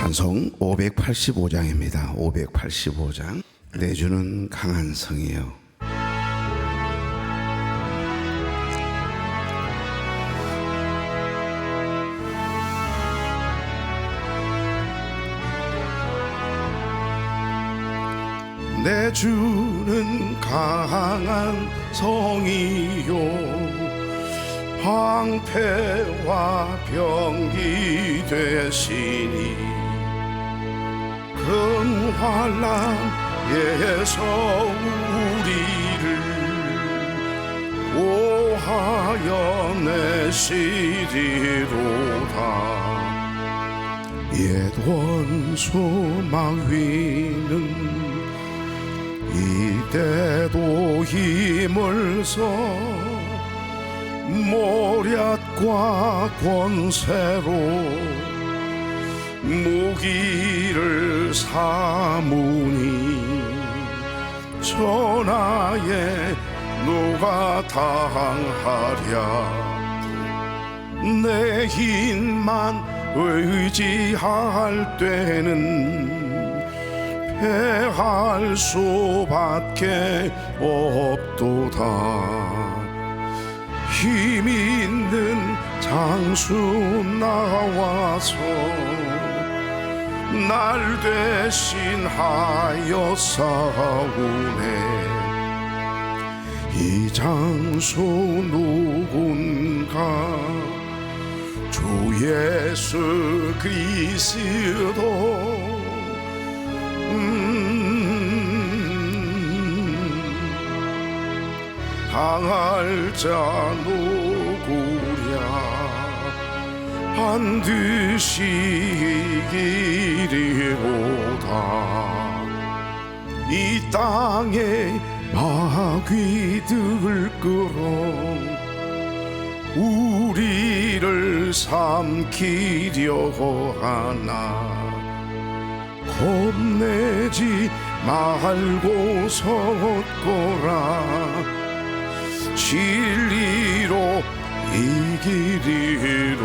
찬송 585장입니다. 585장. 내 주는 강한 성이요 내 주는 강한 성이요 황폐와 병기 되시니 큰 환난에서 우리를 보하여 내시리로다. 옛 원수 마귀는 이때도 힘을 써 모략과 권세로 무기를 삼으니 천하에 누가 당하랴. 내 힘만 의지할 때는 패할 수밖에 없도다. 힘 있는 장수 나와서 날 대신하여 싸우네. 이 장수 누군가 주 예수 그리스도 당할 자 누구랴. 반드시 이기리로다. 이 땅에 마귀들 끌어 우리를 삼키려 하나. 겁내지 말고 섰거라. 진리로 이기리로다.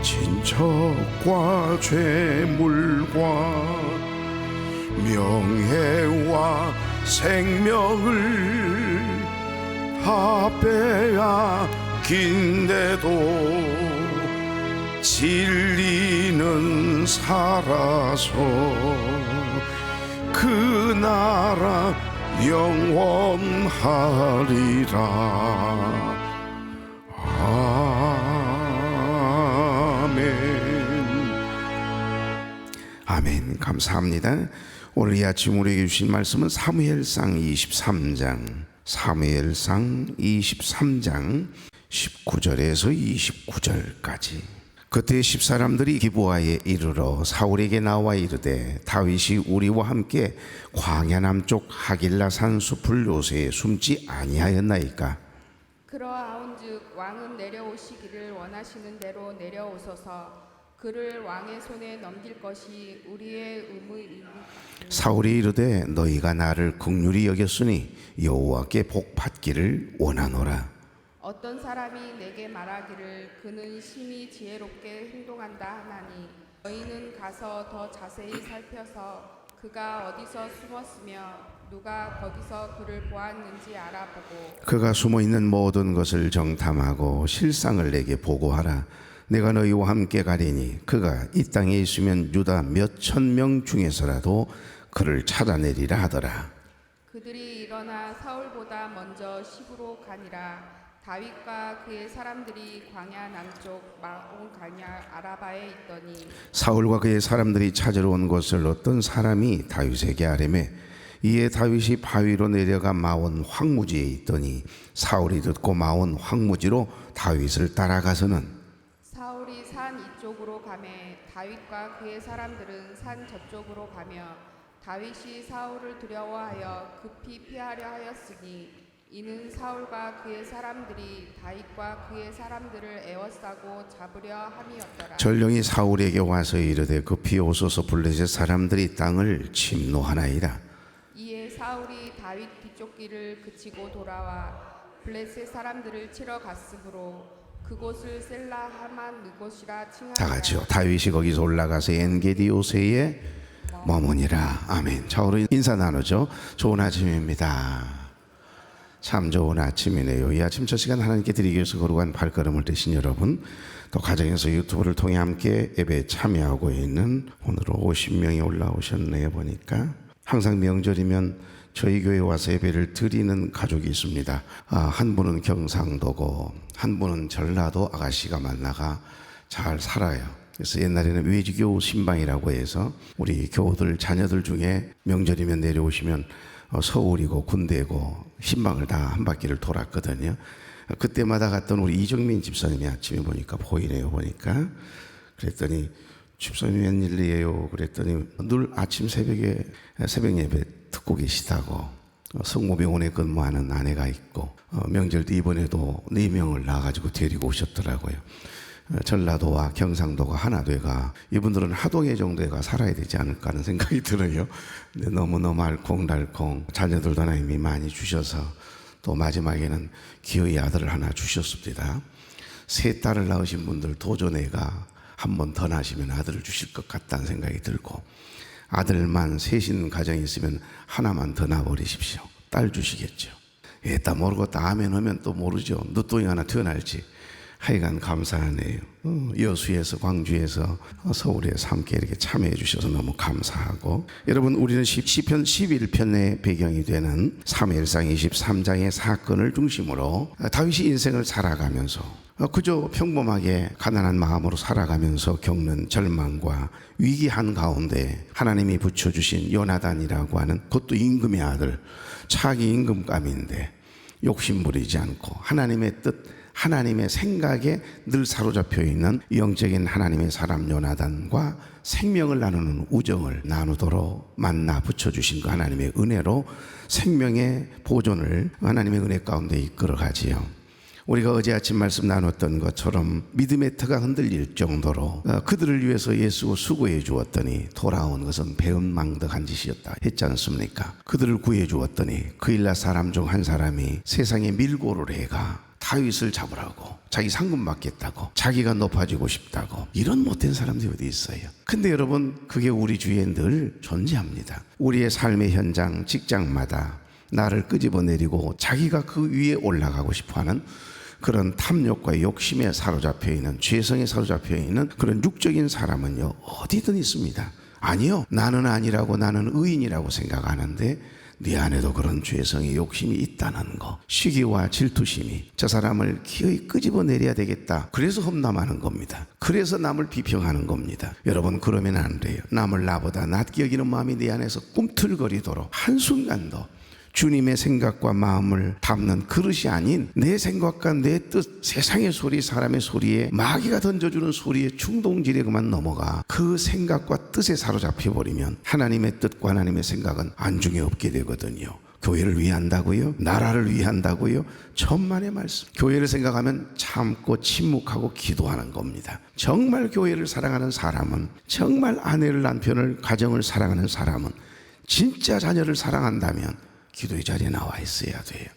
친척과 죄물과 명예와 생명을 다 빼앗긴데도 진리는 살아서 그 나라 영원하리라. 아멘. 감사합니다. 오늘 이 아침 우리에게 주신 말씀은 사무엘상 23장 19절에서 29절까지. 그때 10사람들이 기브아에 이르러 사울에게 나와 이르되 다윗이 우리와 함께 광야 남쪽 하길라산 숲을 요새에 숨지 아니하였나이까. 그러하온즉 왕은 내려오시기를 원하시는 대로 내려오소서. 그를 왕의 손에 넘길 것이 우리의 의무이니. 사울이 이르되 너희가 나를 긍휼히 여겼으니 여호와께 복 받기를 원하노라. 어떤 사람이 내게 말하기를 그는 심히 지혜롭게 행동한다 하나니 너희는 가서 더 자세히 살펴서 그가 어디서 숨었으며 누가 거기서 그를 보았는지 알아보고 그가 숨어있는 모든 것을 정탐하고 실상을 내게 보고하라. 내가 너희와 함께 가리니 그가 이 땅에 있으면 유다 몇천 명 중에서라도 그를 찾아내리라 하더라. 그들이 일어나 사울보다 먼저 시부로 가니라. 다윗과 그의 사람들이 광야 남쪽 마온 광야 아라바에 있더니 사울과 그의 사람들이 찾으러 온 것을 어떤 사람이 다윗에게 아뢰매 이에 다윗이 바위로 내려가 마온 황무지에 있더니 사울이 듣고 마온 황무지로 다윗을 따라가서는 사울이 산 이쪽으로 가매 다윗과 그의 사람들은 산 저쪽으로 가며 다윗이 사울을 두려워하여 급히 피하려 하였으니 이는 사울과 그의 사람들이 다윗과 그의 사람들을 에워싸고 잡으려 함이었더라. 전령이 사울에게 와서 이르되 급히 오소서 블레셋 사람들이 땅을 침노하나이다. 이에 사울이 다윗 뒤쫓기를 그치고 돌아와 블레셋 사람들을 치러 갔으므로 그곳을 셀라 하만 느곳이라 칭하니라. 다 같이요. 다윗이 거기서 올라가서 엔게디 요새에 머무니라. 아멘. 자, 우리 인사 나누죠. 좋은 아침입니다. 참 좋은 아침이네요. 이 아침 저 시간 하나님께 드리기 위해서 거룩한 발걸음을 떼신 여러분, 또 가정에서 유튜브를 통해 함께 예배에 참여하고 있는 오늘은 50명이 올라오셨네요. 보니까 항상 명절이면 저희 교회 와서 예배를 드리는 가족이 있습니다. 한 분은 경상도고 한 분은 전라도 아가씨가 만나가 잘 살아요. 그래서 옛날에는 외지교 신방이라고 해서 우리 교우들 자녀들 중에 명절이면 내려오시면 서울이고 군대고 신방을 다 한 바퀴를 돌았거든요. 그때마다 갔던 우리 이정민 집사님이 아침에 보니까 보이네요. 보니까 그랬더니 집사님 웬일이에요? 그랬더니 늘 아침 새벽에 새벽 예배 듣고 계시다고. 성모병원에 근무하는 아내가 있고 명절 때 이번에도 4명을 낳아가지고 데리고 오셨더라고요. 전라도와 경상도가 하나 돼가 이분들은 하동에 정도가 살아야 되지 않을까 하는 생각이 들어요. 근데 너무너무 알콩달콩 자녀들도 하나님이 많이 주셔서 또 마지막에는 기어이 아들을 하나 주셨습니다. 3딸을 낳으신 분들 도전애가 한 번 더 낳으시면 아들을 주실 것 같다는 생각이 들고, 아들만 셋인 가정이 있으면 하나만 더 낳아버리십시오. 딸 주시겠죠. 다 모르고 다 아멘 하면 또 모르죠. 늦둥이 하나 태어날지. 하여간 감사하네요. 여수에서 광주에서 서울에서 함께 이렇게 참여해 주셔서 너무 감사하고, 여러분 우리는 시편 11편의 배경이 되는 사무엘상 23장의 사건을 중심으로 다윗이 인생을 살아가면서 그저 평범하게 가난한 마음으로 살아가면서 겪는 절망과 위기 한가운데 하나님이 붙여주신 요나단이라고 하는, 그것도 임금의 아들, 차기 임금감인데 욕심부리지 않고 하나님의 뜻, 하나님의 생각에 늘 사로잡혀 있는 영적인 하나님의 사람 요나단과 생명을 나누는 우정을 나누도록 만나 붙여주신 그 하나님의 은혜로 생명의 보존을 하나님의 은혜 가운데 이끌어 가지요. 우리가 어제 아침 말씀 나눴던 것처럼 믿음의 터가 흔들릴 정도로 그들을 위해서 예수가 수고해 주었더니 돌아온 것은 배은망덕한 짓이었다 했지 않습니까? 그들을 구해 주었더니 그일라 사람 중 한 사람이 세상에 밀고를 해가 다윗을 잡으라고, 자기 상금 받겠다고, 자기가 높아지고 싶다고, 이런 못된 사람들이 어디 있어요? 근데 여러분, 그게 우리 주위에 늘 존재합니다. 우리의 삶의 현장, 직장마다 나를 끄집어내리고 자기가 그 위에 올라가고 싶어하는 그런 탐욕과 욕심에 사로잡혀 있는, 죄성에 사로잡혀 있는 그런 육적인 사람은요, 어디든 있습니다. 아니요, 나는 아니라고, 나는 의인이라고 생각하는데 네 안에도 그런 죄성의 욕심이 있다는 거, 시기와 질투심이 저 사람을 기어이 끄집어내려야 되겠다, 그래서 험담하는 겁니다. 그래서 남을 비평하는 겁니다. 여러분, 그러면 안 돼요. 남을 나보다 낮게 여기는 마음이 내 안에서 꿈틀거리도록 한순간도 주님의 생각과 마음을 담는 그릇이 아닌 내 생각과 내 뜻, 세상의 소리, 사람의 소리에, 마귀가 던져주는 소리에 충동질에 그만 넘어가 그 생각과 뜻에 사로잡혀 버리면 하나님의 뜻과 하나님의 생각은 안중에 없게 되거든요. 교회를 위한다고요? 나라를 위한다고요? 천만의 말씀. 교회를 생각하면 참고 침묵하고 기도하는 겁니다. 정말 교회를 사랑하는 사람은, 정말 아내를, 남편을, 가정을 사랑하는 사람은, 진짜 자녀를 사랑한다면 기도의 자리에 나와 있어야 돼요.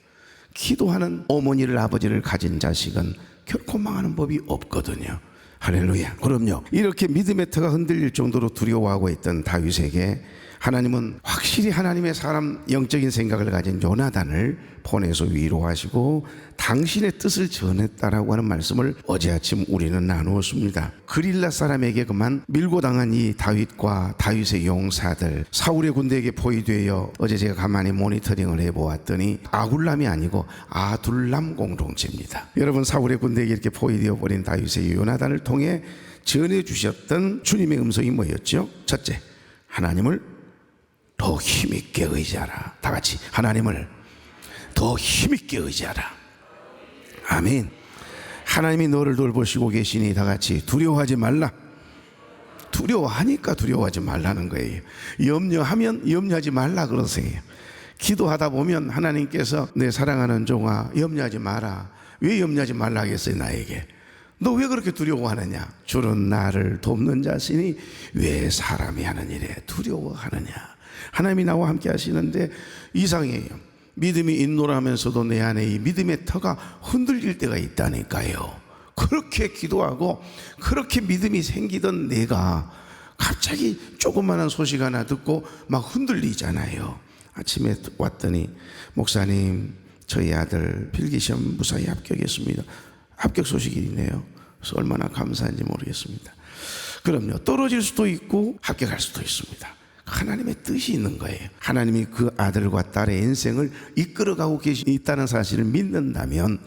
기도하는 어머니를, 아버지를 가진 자식은 결코 망하는 법이 없거든요. 할렐루야. 그럼요, 이렇게 믿음의 터가 흔들릴 정도로 두려워하고 있던 다윗에게 하나님은 확실히 하나님의 사람, 영적인 생각을 가진 요나단을 보내서 위로하시고 당신의 뜻을 전했다라고 하는 말씀을 어제 아침 우리는 나누었습니다. 그릴라 사람에게 그만 밀고 당한 이 다윗과 다윗의 용사들, 사울의 군대에게 포위되어 어제 제가 가만히 모니터링을 해보았더니 아굴람이 아니고 아둘람 공동체입니다. 여러분, 사울의 군대에게 이렇게 포위되어 버린 다윗의 요나단을 통해 전해주셨던 주님의 음성이 뭐였죠? 첫째, 하나님을 더 힘있게 의지하라. 다 같이, 하나님을 더 힘있게 의지하라. 아멘. 하나님이 너를 돌보시고 계시니 다 같이 두려워하지 말라. 두려워하니까 두려워하지 말라는 거예요. 염려하면 염려하지 말라 그러세요. 기도하다 보면 하나님께서 내 사랑하는 종아 염려하지 마라. 왜 염려하지 말라 하겠어요? 나에게 너 왜 그렇게 두려워하느냐? 주는 나를 돕는 자시니 왜 사람이 하는 일에 두려워하느냐? 하나님이 나와 함께 하시는데 이상해요. 믿음이 인노하면서도 내 안에 이 믿음의 터가 흔들릴 때가 있다니까요. 그렇게 기도하고 그렇게 믿음이 생기던 내가 갑자기 조그마한 소식 하나 듣고 막 흔들리잖아요. 아침에 왔더니 목사님, 저희 아들 필기시험 무사히 합격했습니다. 합격 소식이 있네요. 그래서 얼마나 감사한지 모르겠습니다. 그럼요, 떨어질 수도 있고 합격할 수도 있습니다. 하나님의 뜻이 있는 거예요. 하나님이 그 아들과 딸의 인생을 이끌어가고 있다는 사실을 믿는다면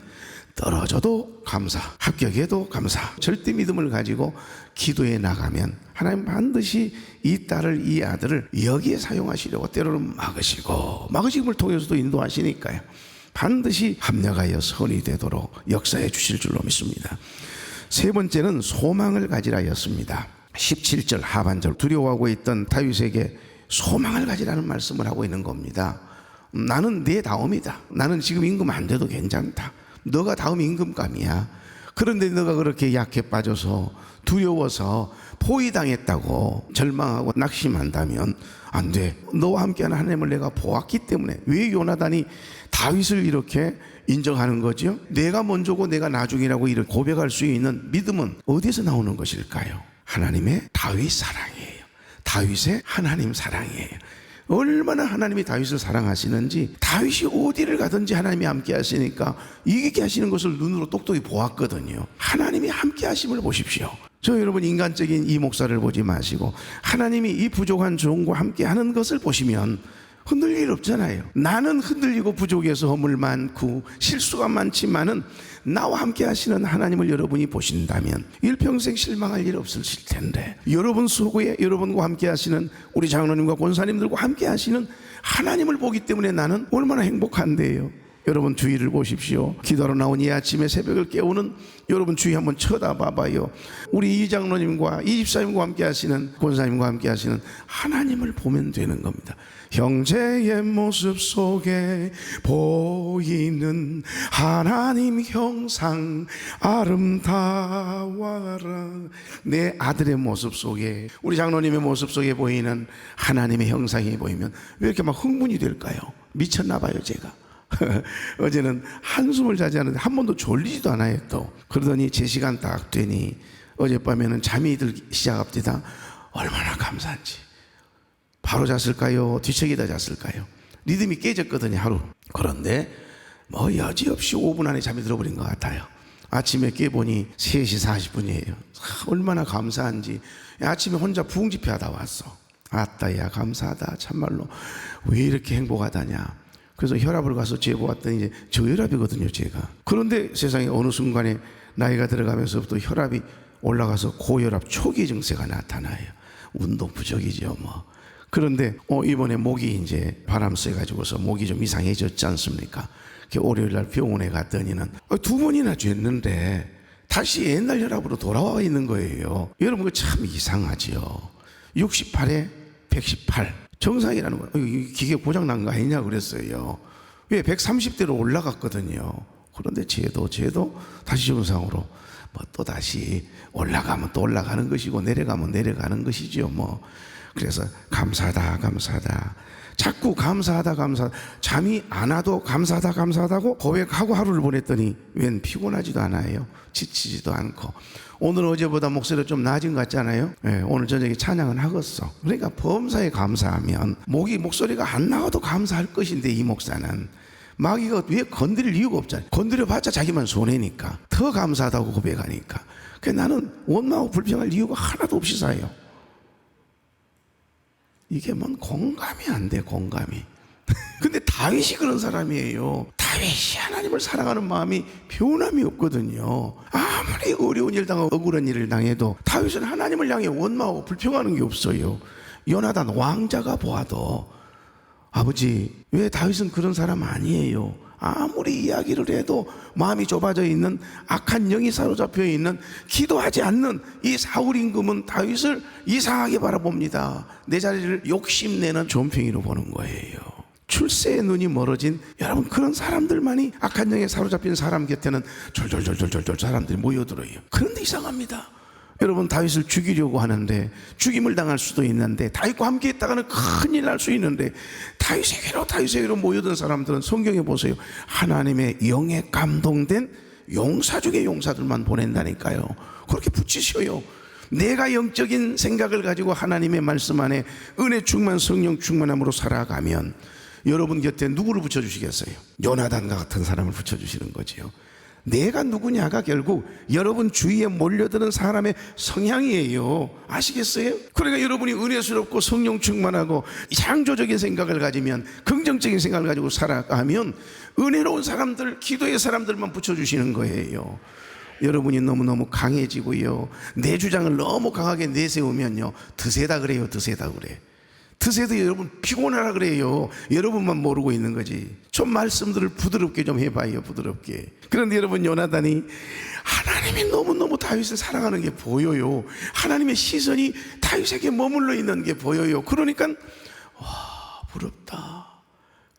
떨어져도 감사, 합격해도 감사, 절대 믿음을 가지고 기도해 나가면 하나님 반드시 이 딸을, 이 아들을 여기에 사용하시려고 때로는 막으심을 통해서도 인도하시니까요. 반드시 합력하여 선이 되도록 역사해 주실 줄로 믿습니다. 세 번째는 소망을 가지라였습니다. 17절 하반절, 두려워하고 있던 다윗에게 소망을 가지라는 말씀을 하고 있는 겁니다. 나는 내 다음이다. 나는 지금 임금 안 돼도 괜찮다. 너가 다음 임금감이야. 그런데 너가 그렇게 약해 빠져서 두려워서 포위당했다고 절망하고 낙심한다면 안 돼. 너와 함께하는 하나님을 내가 보았기 때문에. 왜 요나단이 다윗을 이렇게 인정하는 거죠? 내가 먼저고 내가 나중이라고 이렇게 고백할 수 있는 믿음은 어디서 나오는 것일까요? 하나님의 다윗 사랑이에요. 다윗의 하나님 사랑이에요. 얼마나 하나님이 다윗을 사랑하시는지, 다윗이 어디를 가든지 하나님이 함께 하시니까 이기게 하시는 것을 눈으로 똑똑히 보았거든요. 하나님이 함께 하심을 보십시오. 저 여러분, 인간적인 이 목사를 보지 마시고 하나님이 이 부족한 종과 함께 하는 것을 보시면 흔들릴 일 없잖아요. 나는 흔들리고 부족해서 허물 많고 실수가 많지만은 나와 함께 하시는 하나님을 여러분이 보신다면 일평생 실망할 일 없으실 텐데, 여러분 속에 여러분과 함께 하시는 우리 장로님과 권사님들과 함께 하시는 하나님을 보기 때문에 나는 얼마나 행복한데요. 여러분 주위를 보십시오. 기도하러 나온 이 아침에 새벽을 깨우는 여러분 주위 한번 쳐다봐봐요. 우리 이 장로님과 이 집사님과 함께 하시는, 권사님과 함께 하시는 하나님을 보면 되는 겁니다. 형제의 모습 속에 보이는 하나님 형상 아름다워라. 내 아들의 모습 속에, 우리 장로님의 모습 속에 보이는 하나님의 형상이 보이면 왜 이렇게 막 흥분이 될까요? 미쳤나 봐요 제가. 어제는 한숨을 자지 않았는데 한 번도 졸리지도 않아요. 또 그러더니 제 시간 딱 되니 어젯밤에는 잠이 들기 시작합니다. 얼마나 감사한지. 바로 잤을까요? 뒤척이다 잤을까요? 리듬이 깨졌거든요, 하루. 그런데 뭐 여지없이 5분 안에 잠이 들어버린 것 같아요. 아침에 깨보니 3시 40분이에요 얼마나 감사한지. 아침에 혼자 부흥집회 하다 왔어. 아따야 감사하다. 참말로 왜 이렇게 행복하다냐. 그래서 혈압을 가서 재보았더니 이제 저혈압이거든요, 제가. 그런데 세상에 어느 순간에 나이가 들어가면서부터 혈압이 올라가서 고혈압 초기 증세가 나타나요. 운동 부족이죠, 뭐. 그런데 이번에 목이 이제 바람 쐬가지고서 목이 좀 이상해졌지 않습니까? 월요일 날 병원에 갔더니는 2번이나 쟀는데 다시 옛날 혈압으로 돌아와 있는 거예요. 여러분, 그 참 이상하지요. 68에 118. 정상이라는 거예요. 기계 고장 난 거 아니냐 그랬어요. 왜? 130대로 올라갔거든요. 그런데 쟤도 다시 정상으로 또 다시 올라가면 또 올라가는 것이고 내려가면 내려가는 것이죠, 뭐. 그래서 감사하다 자꾸 감사하다 잠이 안 와도 감사하다고 고백하고 하루를 보냈더니 웬 피곤하지도 않아요. 지치지도 않고. 오늘 어제보다 목소리가 좀 나아진 것 같잖아요. 네, 오늘 저녁에 찬양은 하겠어. 그러니까 범사에 감사하면 목소리가 안 나와도 감사할 것인데, 이 목사는 마귀가 왜 건드릴 이유가 없잖아요. 건드려봤자 자기만 손해니까. 더 감사하다고 고백하니까. 그래서 나는 원망하고 불평할 이유가 하나도 없이 사요. 이게 뭔 공감이 안 돼, 공감이. 근데 다윗이 그런 사람이에요. 다윗이 하나님을 사랑하는 마음이 변함이 없거든요. 아무리 어려운 일 당하고 억울한 일을 당해도 다윗은 하나님을 향해 원망하고 불평하는 게 없어요. 요나단 왕자가 보아도 아버지, 왜 다윗은 그런 사람 아니에요? 아무리 이야기를 해도 마음이 좁아져 있는 악한 영이 사로잡혀 있는, 기도하지 않는 이 사울 임금은 다윗을 이상하게 바라봅니다. 내 자리를 욕심내는 존팽이로 보는 거예요. 출세의 눈이 멀어진 여러분, 그런 사람들만이 악한 영에 사로잡힌 사람 곁에는 졸졸 사람들이 모여들어요. 그런데 이상합니다. 여러분, 다윗을 죽이려고 하는데 죽임을 당할 수도 있는데, 다윗과 함께 있다가는 큰일 날 수 있는데, 다윗에게로 모여든 사람들은 성경에 보세요. 하나님의 영에 감동된 용사 중에 용사들만 보낸다니까요. 그렇게 붙이셔요. 내가 영적인 생각을 가지고 하나님의 말씀 안에 은혜 충만 성령 충만함으로 살아가면 여러분 곁에 누구를 붙여주시겠어요? 요나단과 같은 사람을 붙여주시는 거지요. 내가 누구냐가 결국 여러분 주위에 몰려드는 사람의 성향이에요. 아시겠어요? 그러니까 여러분이 은혜스럽고 성령 충만하고 창조적인 생각을 가지면, 긍정적인 생각을 가지고 살아가면 은혜로운 사람들, 기도의 사람들만 붙여주시는 거예요. 여러분이 너무너무 강해지고요, 내 주장을 너무 강하게 내세우면요, 드세다 그래요. 드세다 그래. 드세도 여러분 피곤하라 그래요. 여러분만 모르고 있는 거지. 좀 말씀들을 부드럽게 좀 해봐요. 부드럽게. 그런데 여러분, 요나단이 하나님이 너무너무 다윗을 사랑하는 게 보여요. 하나님의 시선이 다윗에게 머물러 있는 게 보여요. 그러니까 와, 부럽다.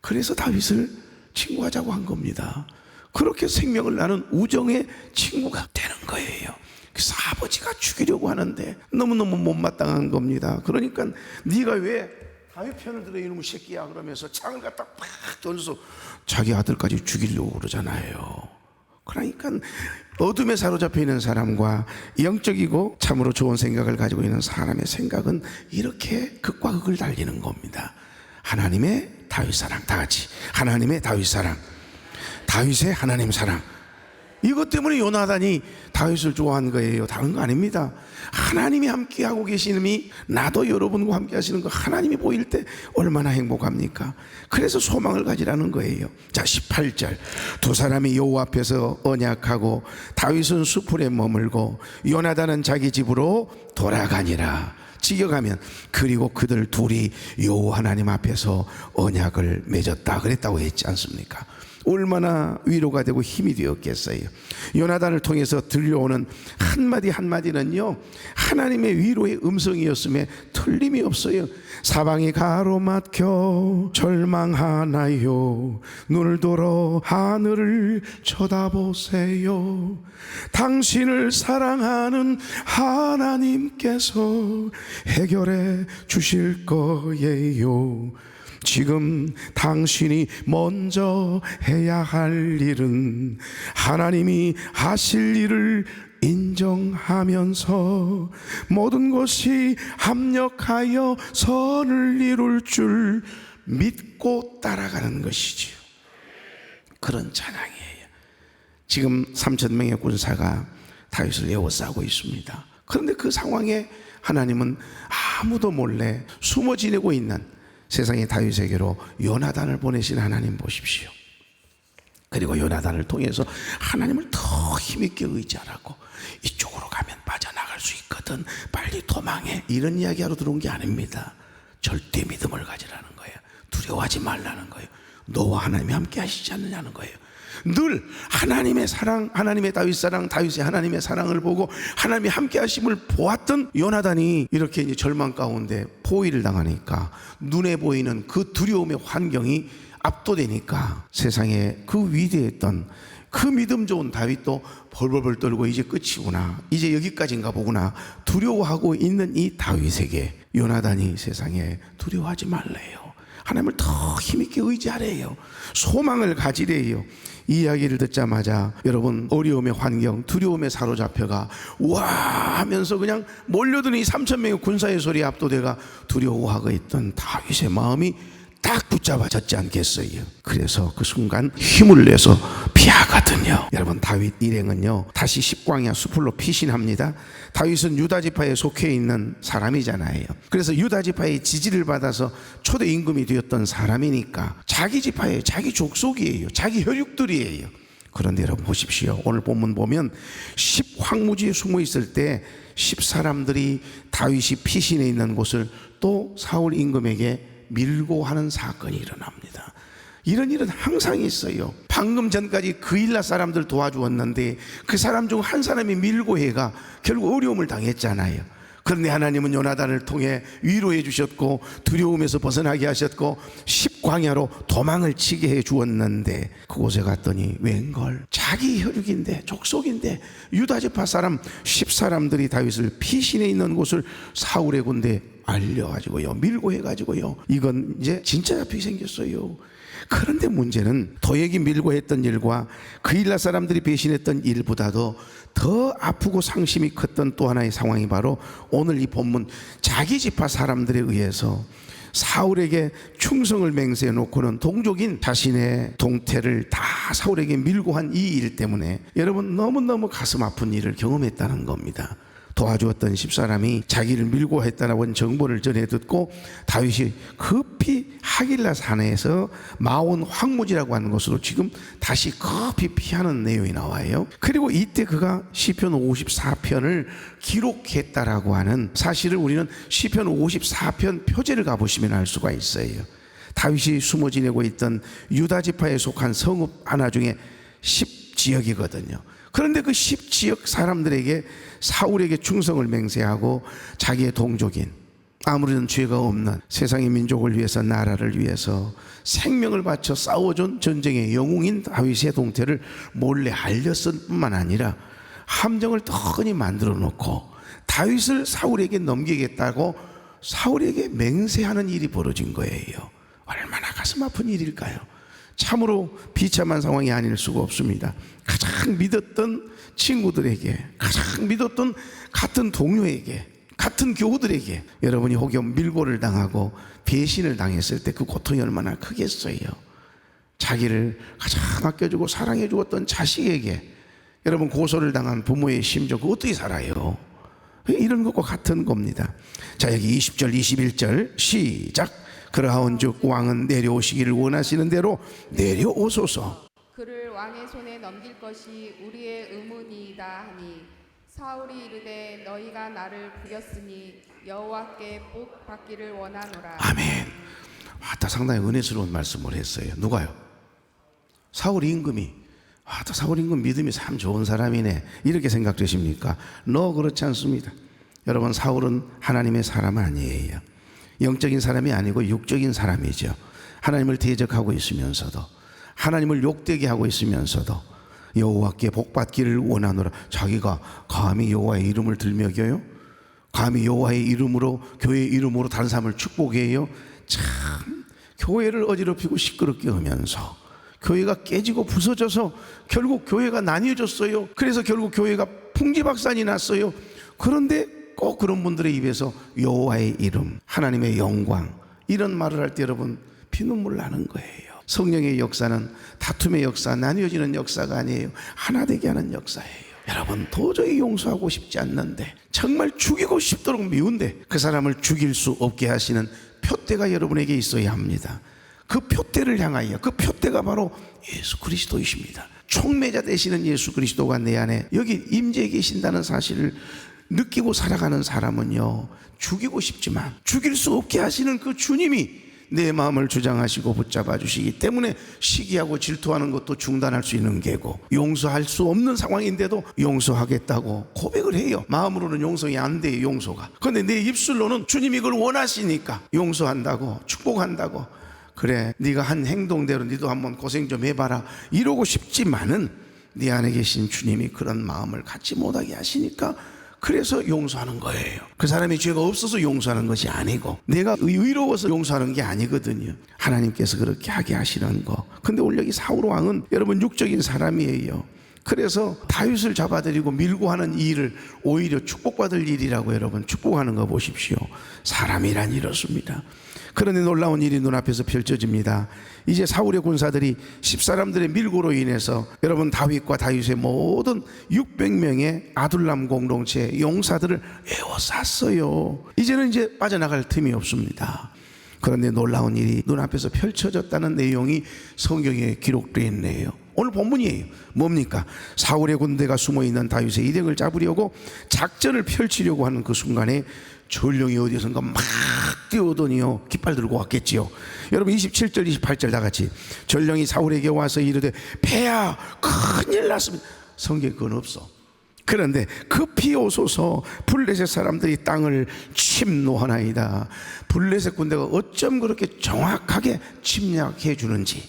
그래서 다윗을 친구하자고 한 겁니다. 그렇게 생명을 나눈 우정의 친구가 되는 거예요. 그래서 아버지가 죽이려고 하는데 너무너무 못마땅한 겁니다. 그러니까 네가 왜 다윗 편을 들어 이놈의 새끼야 그러면서 창을 갖다 팍 던져서 자기 아들까지 죽이려고 그러잖아요. 그러니까 어둠에 사로잡혀 있는 사람과 영적이고 참으로 좋은 생각을 가지고 있는 사람의 생각은 이렇게 극과 극을 달리는 겁니다. 하나님의 다윗 사랑, 다 같이 하나님의 다윗 사랑, 다윗의 하나님 사랑. 이것 때문에 요나단이 다윗을 좋아한 거예요. 다른 거 아닙니다. 하나님이 함께하고 계시님이 나도 여러분과 함께 하시는 거 하나님이 보일 때 얼마나 행복합니까? 그래서 소망을 가지라는 거예요. 자, 18절. 두 사람이 여호와 앞에서 언약하고 다윗은 수풀에 머물고 요나단은 자기 집으로 돌아가니라. 지겨가면 그리고 그들 둘이 여호와 하나님 앞에서 언약을 맺었다 그랬다고 했지 않습니까? 얼마나 위로가 되고 힘이 되었겠어요. 요나단을 통해서 들려오는 한마디 한마디는요, 하나님의 위로의 음성이었음에 틀림이 없어요. 사방이 가로막혀 절망하나요, 눈을 들어 하늘을 쳐다보세요. 당신을 사랑하는 하나님께서 해결해 주실 거예요. 지금 당신이 먼저 해야 할 일은 하나님이 하실 일을 인정하면서 모든 것이 합력하여 선을 이룰 줄 믿고 따라가는 것이지요. 그런 찬양이에요. 지금 3,000명의 군사가 다윗을 에워싸고 있습니다. 그런데 그 상황에 하나님은 아무도 몰래 숨어 지내고 있는 세상의 다윗에게로 요나단을 보내신 하나님 보십시오. 그리고 요나단을 통해서 하나님을 더 힘있게 의지하라고, 이쪽으로 가면 빠져나갈 수 있거든, 빨리 도망해, 이런 이야기하러 들어온 게 아닙니다. 절대 믿음을 가지라는 거예요. 두려워하지 말라는 거예요. 너와 하나님이 함께 하시지 않느냐는 거예요. 늘 하나님의 사랑, 하나님의 다윗 사랑, 다윗의 하나님의 사랑을 보고 하나님이 함께 하심을 보았던 요나단이 이렇게 이제 절망 가운데 포위를 당하니까 눈에 보이는 그 두려움의 환경이 압도되니까 세상에 그 위대했던 그 믿음 좋은 다윗도 벌벌벌 떨고 이제 끝이구나, 이제 여기까지인가 보구나 두려워하고 있는 이 다윗에게 요나단이 세상에 두려워하지 말래요. 하나님을 더 힘있게 의지하래요. 소망을 가지래요. 이 이야기를 듣자마자 여러분, 어려움의 환경, 두려움에 사로잡혀가 와 하면서 그냥 몰려드는 이 3,000명의 군사의 소리에 압도돼가 두려워하고 있던 다윗의 마음이 딱 붙잡아졌지 않겠어요? 그래서 그 순간 힘을 내서 피하거든요. 여러분, 다윗 일행은요 다시 십광야 수풀로 피신합니다. 다윗은 유다 지파에 속해 있는 사람이잖아요. 그래서 유다 지파의 지지를 받아서 초대 임금이 되었던 사람이니까 자기 지파예요, 자기 족속이에요, 자기 혈육들이에요. 그런데 여러분 보십시오. 오늘 본문 보면 10황무지에 숨어 있을 때 10사람들이 다윗이 피신해 있는 곳을 또 사울 임금에게 밀고 하는 사건이 일어납니다. 이런 일은 항상 있어요. 방금 전까지 그일라 사람들 도와주었는데 그 사람 중 한 사람이 밀고 해가 결국 어려움을 당했잖아요. 그런데 하나님은 요나단을 통해 위로해 주셨고 두려움에서 벗어나게 하셨고 십광야로 도망을 치게 해 주었는데 그곳에 갔더니 웬걸 자기 혈육인데 족속인데 유다지파 사람 10사람들이 다윗을 피신해 있는 곳을 사울의 군대에 알려가지고요 밀고 해가지고요 이건 이제 진짜 잡히게 생겼어요. 그런데 문제는 도액이 밀고 했던 일과 그일라 사람들이 배신했던 일보다도 더 아프고 상심이 컸던 또 하나의 상황이 바로 오늘 이 본문 자기 지파 사람들에 의해서 사울에게 충성을 맹세해 놓고는 동족인 자신의 동태를 다 사울에게 밀고 한 이 일 때문에 여러분 너무너무 가슴 아픈 일을 경험했다는 겁니다. 도와주었던 10사람이 자기를 밀고 했다는 정보를 전해 듣고 다윗이 급히 하길라 산에서 마온 황무지라고 하는 곳으로 지금 다시 급히 피하는 내용이 나와요. 그리고 이때 그가 시편 54편을 기록했다라고 하는 사실을 우리는 시편 54편 표제를 가보시면 알 수가 있어요. 다윗이 숨어 지내고 있던 유다 지파에 속한 성읍 하나 중에 10지역이거든요. 그런데 그 10지역 사람들에게 사울에게 충성을 맹세하고 자기의 동족인 아무런 죄가 없는 세상의 민족을 위해서 나라를 위해서 생명을 바쳐 싸워준 전쟁의 영웅인 다윗의 동태를 몰래 알렸을 뿐만 아니라 함정을 떡하니 만들어 놓고 다윗을 사울에게 넘기겠다고 사울에게 맹세하는 일이 벌어진 거예요. 얼마나 가슴 아픈 일일까요? 참으로 비참한 상황이 아닐 수가 없습니다. 가장 믿었던 친구들에게, 가장 믿었던 같은 동료에게, 같은 교우들에게 여러분이 혹여 밀고를 당하고 배신을 당했을 때 그 고통이 얼마나 크겠어요. 자기를 가장 아껴주고 사랑해 주었던 자식에게 여러분 고소를 당한 부모의 심정 그거 어떻게 살아요? 이런 것과 같은 겁니다. 자, 여기 20절 21절 시작. 그러하온즉 왕은 내려오시기를 원하시는 대로 내려오소서. 그를 왕의 손에 넘길 것이 우리의 의문이다 하니 사울이 이르되 너희가 나를 부렸으니 여호와께 복 받기를 원하노라. 아멘. 또 상당히 은혜스러운 말씀을 했어요. 누가요? 사울 임금이 또 사울 임금 믿음이 참 좋은 사람이네 이렇게 생각되십니까? 그렇지 않습니다. 여러분 사울은 하나님의 사람 아니에요. 영적인 사람이 아니고 육적인 사람이죠. 하나님을 대적하고 있으면서도 하나님을 욕되게 하고 있으면서도 여호와께 복받기를 원하노라. 자기가 감히 여호와의 이름을 들먹여요? 감히 여호와의 이름으로 교회의 이름으로 다른 사람을 축복해요? 참 교회를 어지럽히고 시끄럽게 하면서 교회가 깨지고 부서져서 결국 교회가 나뉘어졌어요. 그래서 결국 교회가 풍지박산이 났어요. 그런데 꼭 그런 분들의 입에서 여호와의 이름, 하나님의 영광 이런 말을 할 때 여러분 피눈물 나는 거예요. 성령의 역사는 다툼의 역사, 나뉘어지는 역사가 아니에요. 하나 되게 하는 역사예요. 여러분 도저히 용서하고 싶지 않는데 정말 죽이고 싶도록 미운데 그 사람을 죽일 수 없게 하시는 표대가 여러분에게 있어야 합니다. 그 표대를 향하여 그 표대가 바로 예수 그리스도이십니다. 촉매자 되시는 예수 그리스도가 내 안에 여기 임재해 계신다는 사실을 느끼고 살아가는 사람은요 죽이고 싶지만 죽일 수 없게 하시는 그 주님이 내 마음을 주장하시고 붙잡아 주시기 때문에 시기하고 질투하는 것도 중단할 수 있는 게고 용서할 수 없는 상황인데도 용서하겠다고 고백을 해요. 마음으로는 용서가 안 돼요. 용서가. 그런데 내 입술로는 주님이 그걸 원하시니까 용서한다고 축복한다고 그래 네가 한 행동대로 너도 한번 고생 좀 해봐라 이러고 싶지만은 네 안에 계신 주님이 그런 마음을 갖지 못하게 하시니까 그래서 용서하는 거예요. 그 사람이 죄가 없어서 용서하는 것이 아니고 내가 의로워서 용서하는 게 아니거든요. 하나님께서 그렇게 하게 하시는 거. 근데 오늘 여기 사울 왕은 여러분 육적인 사람이에요. 그래서 다윗을 잡아들이고 밀고 하는 이 일을 오히려 축복받을 일이라고 여러분 축복하는 거 보십시오. 사람이란 이렇습니다. 그런데 놀라운 일이 눈앞에서 펼쳐집니다. 이제 사울의 군사들이 10사람들의 밀고로 인해서 여러분 다윗과 다윗의 모든 600명의 아둘람 공동체 용사들을 에워쌌어요. 이제는 이제 빠져나갈 틈이 없습니다. 그런데 놀라운 일이 눈앞에서 펼쳐졌다는 내용이 성경에 기록되어 있네요. 오늘 본문이에요. 뭡니까? 사울의 군대가 숨어있는 다윗의 일행을 잡으려고 작전을 펼치려고 하는 그 순간에 전령이 어디선가 막 뛰어오더니요 깃발 들고 왔겠지요. 여러분 27절 28절 다 같이 전령이 사울에게 와서 이르되 배야 큰일 났습니다. 성경에 그건 없어. 그런데 급히 오소서, 블레셋 사람들이 땅을 침노하나이다. 블레셋 군대가 어쩜 그렇게 정확하게 침략해 주는지.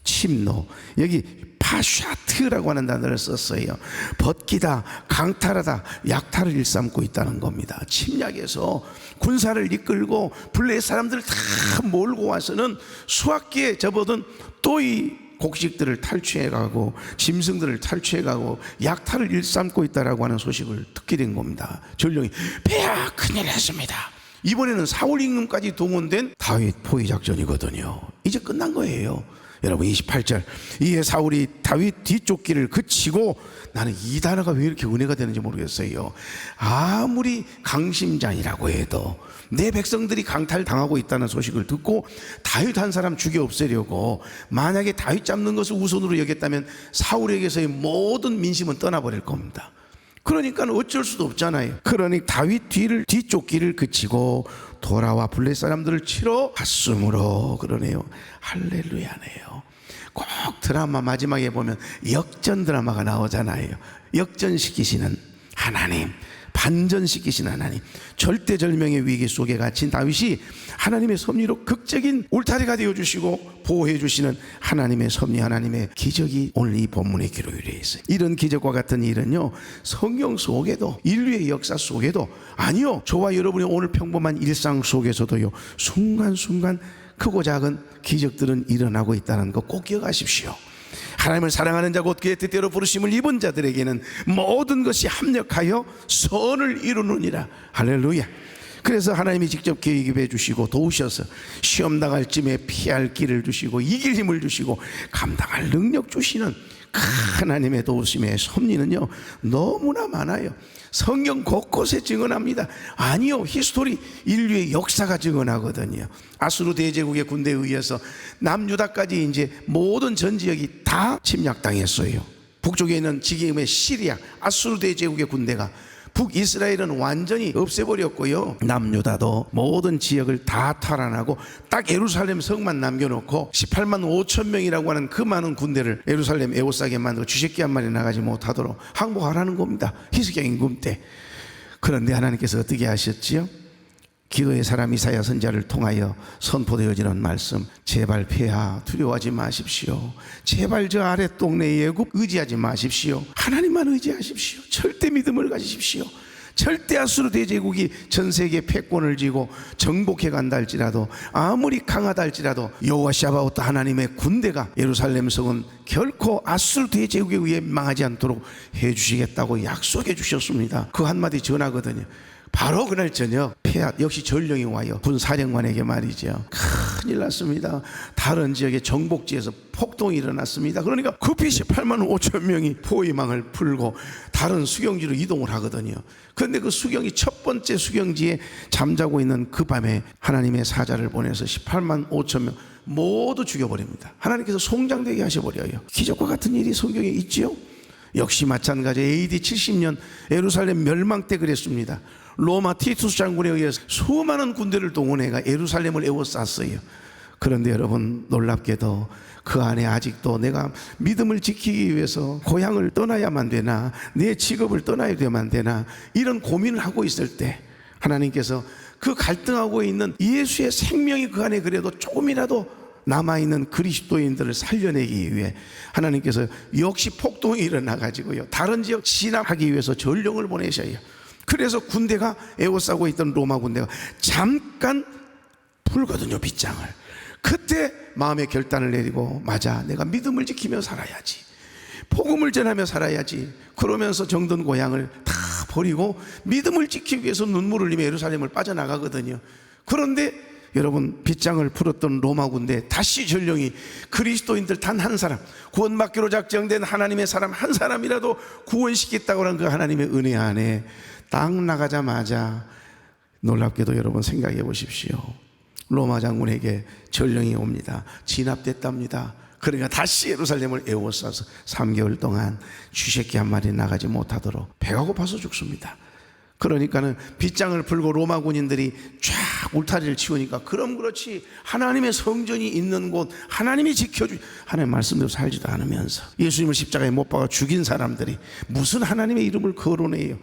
침노, 여기 파샤트라고 하는 단어를 썼어요. 벗기다, 강탈하다, 약탈을 일삼고 있다는 겁니다. 침략해서 군사를 이끌고 블레셋 사람들을 다 몰고 와서는 수학기에 접어든 또 이 곡식들을 탈취해가고 짐승들을 탈취해가고 약탈을 일삼고 있다라고 하는 소식을 듣게 된 겁니다. 전령이 폐하 큰일 났습니다. 이번에는 사울 임금까지 동원된 다윗 포위 작전이거든요. 이제 끝난 거예요. 여러분 28절, 이에 사울이 다윗 뒤쫓기를 그치고, 나는 이 단어가 왜 이렇게 은혜가 되는지 모르겠어요. 아무리 강심장이라고 해도 내 백성들이 강탈당하고 있다는 소식을 듣고 다윗 한 사람 죽여 없애려고, 만약에 다윗 잡는 것을 우선으로 여겼다면 사울에게서의 모든 민심은 떠나버릴 겁니다. 그러니까 어쩔 수도 없잖아요. 그러니 다윗 뒤쫓기를 그치고 돌아와 블레셋 사람들을 치러 갔으므로, 그러네요. 할렐루야네요. 꼭 드라마 마지막에 보면 역전 드라마가 나오잖아요. 역전시키시는 하나님, 반전시키시는 하나님, 절대절명의 위기 속에 갇힌 다윗이 하나님의 섭리로 극적인 울타리가 되어주시고 보호해주시는 하나님의 섭리, 하나님의 기적이 오늘 이 본문에 기록이 되어 있어요. 이런 기적과 같은 일은요, 성경 속에도, 인류의 역사 속에도, 아니요, 저와 여러분의 오늘 평범한 일상 속에서도요, 순간순간 크고 작은 기적들은 일어나고 있다는 거 꼭 기억하십시오. 하나님을 사랑하는 자고 그의 뜻대로 부르심을 입은 자들에게는 모든 것이 합력하여 선을 이루느니라. 할렐루야. 그래서 하나님이 직접 계획해 주시고 도우셔서 시험 당할 쯤에 피할 길을 주시고 이길 힘을 주시고 감당할 능력 주시는 하나님의 도우심의 섭리는요, 너무나 많아요. 성경 곳곳에 증언합니다. 아니요, 히스토리, 인류의 역사가 증언하거든요. 아수르 대제국의 군대에 의해서 남유다까지 이제 모든 전 지역이 다 침략당했어요. 북쪽에 있는 지금의 시리아, 아수르 대제국의 군대가 북이스라엘은 완전히 없애버렸고요, 남유다도 모든 지역을 다 탈환하고 딱 예루살렘 성만 남겨놓고 18만 5천 명이라고 하는 그 많은 군대를 예루살렘 에워싸게 만들고 쥐새끼 한 마리 나가지 못하도록 항복하라는 겁니다. 히스기야 임금 때. 그런데 하나님께서 어떻게 하셨지요? 기도의 사람 이사야 선지자를 통하여 선포되어지는 말씀, 제발 폐하 두려워하지 마십시오. 제발 저 아랫 동네 애굽 의지하지 마십시오. 하나님만 의지하십시오. 절대 믿음을 가지십시오. 절대 아수르 대제국이 전 세계 패권을 쥐고 정복해 간다 할지라도, 아무리 강하다 할지라도 여호와 샤바오트 하나님의 군대가 예루살렘 성은 결코 아수르 대제국에 의해 망하지 않도록 해주시겠다고 약속해 주셨습니다. 그 한마디 전하거든요. 바로 그날 저녁 폐하, 역시 전령이 와요. 군사령관에게 말이죠. 큰일 났습니다. 다른 지역의 정복지에서 폭동이 일어났습니다. 그러니까 급히 18만 5천 명이 포위망을 풀고 다른 수경지로 이동을 하거든요. 그런데 그 수경이 첫 번째 수경지에 잠자고 있는 그 밤에 하나님의 사자를 보내서 18만 5천 명 모두 죽여버립니다. 하나님께서 송장되게 하셔버려요. 기적과 같은 일이 성경에 있지요. 역시 마찬가지 AD 70년 예루살렘 멸망 때 그랬습니다. 로마 티투스 장군에 의해서 수많은 군대를 동원해가 예루살렘을 에워쌌어요. 그런데 여러분, 놀랍게도 그 안에 아직도 내가 믿음을 지키기 위해서 고향을 떠나야만 되나, 내 직업을 떠나야만 되나, 이런 고민을 하고 있을 때 하나님께서 그 갈등하고 있는 예수의 생명이 그 안에 그래도 조금이라도 남아있는 그리스도인들을 살려내기 위해 하나님께서 역시 폭동이 일어나가지고요, 다른 지역 진압하기 위해서 전령을 보내셔요. 그래서 군대가 에워싸고 있던 로마 군대가 잠깐 풀거든요, 빗장을. 그때 마음의 결단을 내리고, 맞아, 내가 믿음을 지키며 살아야지, 복음을 전하며 살아야지, 그러면서 정든 고향을 다 버리고 믿음을 지키기 위해서 눈물을 흘리며 예루살렘을 빠져나가거든요. 그런데 여러분, 빗장을 풀었던 로마 군대 다시 전령이 그리스도인들 단 한 사람, 구원받기로 작정된 하나님의 사람 한 사람이라도 구원시켰다고 하는 그 하나님의 은혜 안에 딱 나가자마자 놀랍게도 여러분 생각해 보십시오. 로마 장군에게 전령이 옵니다. 진압됐답니다. 그러니까 다시 예루살렘을 에워싸서 3개월 동안 쥐새끼 한 마리 나가지 못하도록 배가 고파서 죽습니다. 그러니까는 빗장을 풀고 로마 군인들이 쫙 울타리를 치우니까 그럼 그렇지 하나님의 성전이 있는 곳 하나님이 지켜주 하나님 말씀대로 살지도 않으면서 예수님을 십자가에 못 박아 죽인 사람들이 무슨 하나님의 이름을 거론해요.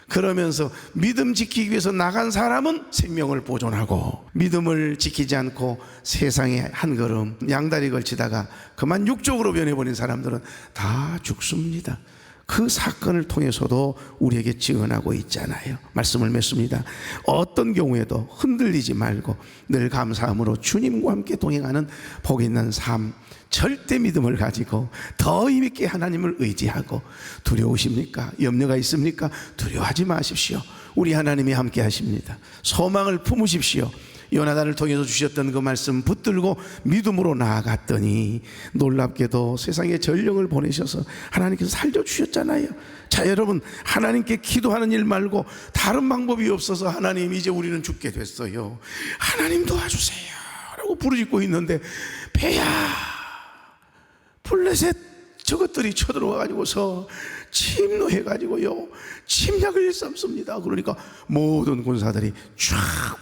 그러면서 믿음 지키기 위해서 나간 사람은 생명을 보존하고 믿음을 지키지 않고 세상에 한 걸음 양다리 걸치다가 그만 육족으로 변해버린 사람들은 다 죽습니다. 그 사건을 통해서도 우리에게 증언하고 있잖아요. 말씀을 맺습니다. 어떤 경우에도 흔들리지 말고 늘 감사함으로 주님과 함께 동행하는 복 있는 삶, 절대 믿음을 가지고 더 힘있게 하나님을 의지하고 두려우십니까? 염려가 있습니까? 두려워하지 마십시오. 우리 하나님이 함께 하십니다. 소망을 품으십시오. 요나단을 통해서 주셨던 그 말씀 붙들고 믿음으로 나아갔더니 놀랍게도 세상에 전령을 보내셔서 하나님께서 살려주셨잖아요. 자, 여러분, 하나님께 기도하는 일 말고 다른 방법이 없어서 하나님 이제 우리는 죽게 됐어요, 하나님 도와주세요 라고 부르짖고 있는데 배야 블레셋 저것들이 쳐들어와가지고서 침노해가지고요 침략을 일삼습니다. 그러니까 모든 군사들이 쫙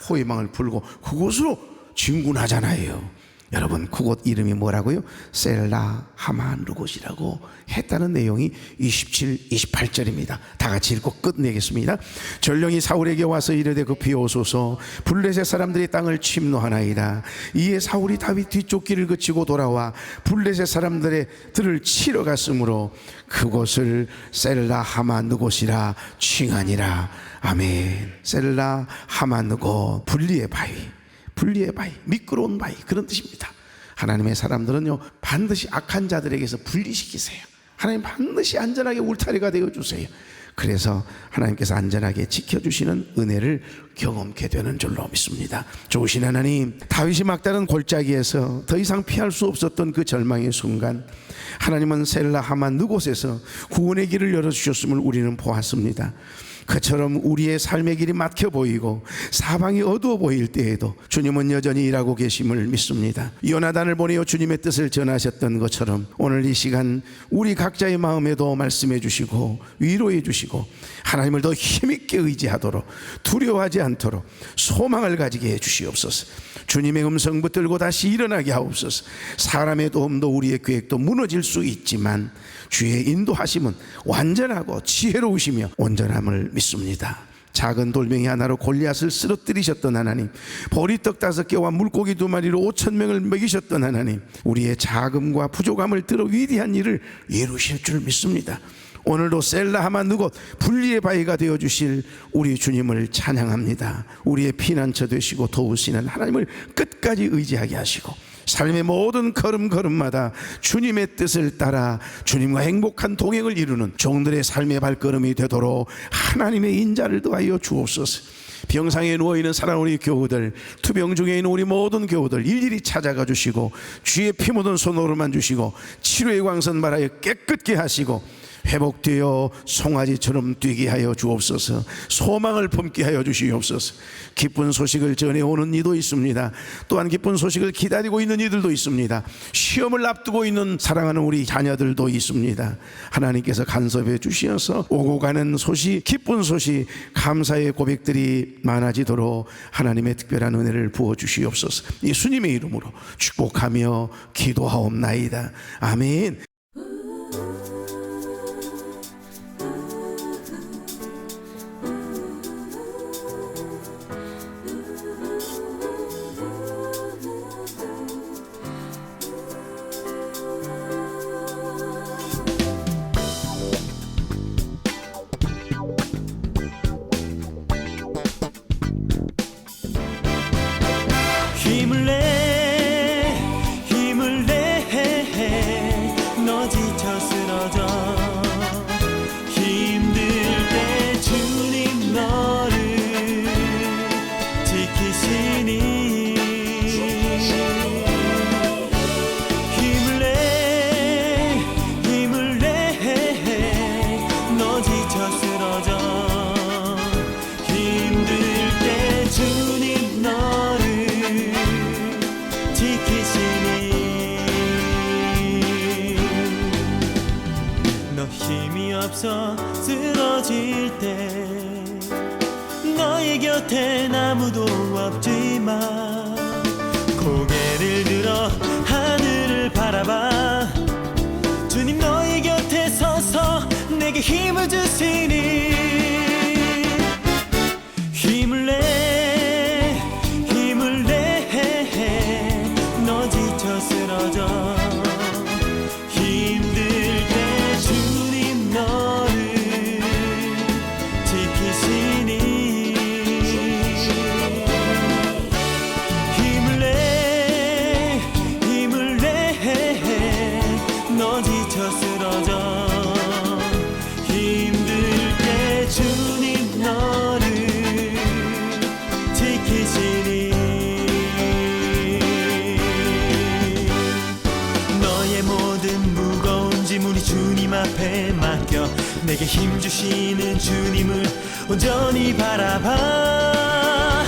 호위망을 풀고 그곳으로 진군하잖아요. 여러분, 그곳 이름이 뭐라고요? 셀라 하마누곳이라고 했다는 내용이 27, 28절입니다. 다 같이 읽고 끝내겠습니다. 전령이 사울에게 와서 이르되 급히 오소서, 블레셋 사람들이 땅을 침노하나이다. 이에 사울이 다윗 뒤쪽 길을 그치고 돌아와 블레셋 사람들의 들을 치러 갔으므로 그곳을 셀라 하마누곳이라 칭하니라. 아멘. 셀라 하마누곳, 분리의 바위, 분리의 바위, 미끄러운 바위, 그런 뜻입니다. 하나님의 사람들은요 반드시 악한 자들에게서 분리시키세요. 하나님 반드시 안전하게 울타리가 되어주세요. 그래서 하나님께서 안전하게 지켜주시는 은혜를 경험케 되는 줄로 믿습니다. 좋으신 하나님, 다윗이 막다른 골짜기에서 더 이상 피할 수 없었던 그 절망의 순간 하나님은 셀라 하마누곳에서 구원의 길을 열어주셨음을 우리는 보았습니다. 그처럼 우리의 삶의 길이 막혀 보이고 사방이 어두워 보일 때에도 주님은 여전히 일하고 계심을 믿습니다. 요나단을 보내어 주님의 뜻을 전하셨던 것처럼 오늘 이 시간 우리 각자의 마음에도 말씀해 주시고 위로해 주시고 하나님을 더 힘있게 의지하도록, 두려워하지 않도록 소망을 가지게 해 주시옵소서. 주님의 음성 붙들고 다시 일어나게 하옵소서. 사람의 도움도 우리의 계획도 무너질 수 있지만 주의 인도하심은 완전하고 지혜로우시며 온전함을 믿습니다. 작은 돌멩이 하나로 골리앗을 쓰러뜨리셨던 하나님, 보리떡 5개와 물고기 2마리로 5,000명을 먹이셨던 하나님, 우리의 자금과 부족함을 들어 위대한 일을 이루실 줄 믿습니다. 오늘도 셀라 하마누곳, 분리의 바위가 되어주실 우리 주님을 찬양합니다. 우리의 피난처 되시고 도우시는 하나님을 끝까지 의지하게 하시고 삶의 모든 걸음걸음마다 주님의 뜻을 따라 주님과 행복한 동행을 이루는 종들의 삶의 발걸음이 되도록 하나님의 인자를 더하여 주옵소서. 병상에 누워있는 사랑하는 우리 교우들, 투병 중에 있는 우리 모든 교우들 일일이 찾아가 주시고 주의 피 묻은 손으로만 주시고 치료의 광선 말하여 깨끗게 하시고 회복되어 송아지처럼 뛰게 하여 주옵소서. 소망을 품게 하여 주시옵소서. 기쁜 소식을 전해오는 이도 있습니다. 또한 기쁜 소식을 기다리고 있는 이들도 있습니다. 시험을 앞두고 있는 사랑하는 우리 자녀들도 있습니다. 하나님께서 간섭해 주시어서 오고 가는 소식, 기쁜 소식, 감사의 고백들이 많아지도록 하나님의 특별한 은혜를 부어 주시옵소서. 예수님의 이름으로 축복하며 기도하옵나이다. 아멘. 힘을 내 너의 곁엔 아무도 없지만 고개를 들어 하늘을 바라봐 주님 너의 곁에 서서 내게 힘을 주시니 힘을 내 힘을 내 너 지쳐 쓰러져 힘들 때 주님 너를 지키시니 힘을 내 너 지쳐 쓰러져 힘들 때 주님 너를 지키시니 너의 모든 무거운 짐을 주님 앞에 맡겨 내게 힘 주시는 주님을 온전히 바라봐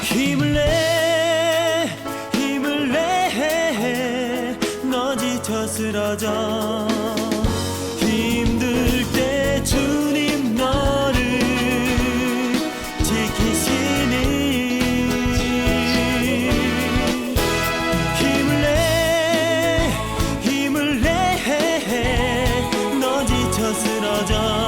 힘을 내 너 지쳐 쓰러져 힘들 때 주님 너를 지키시니 힘을 내 너 지쳐 쓰러져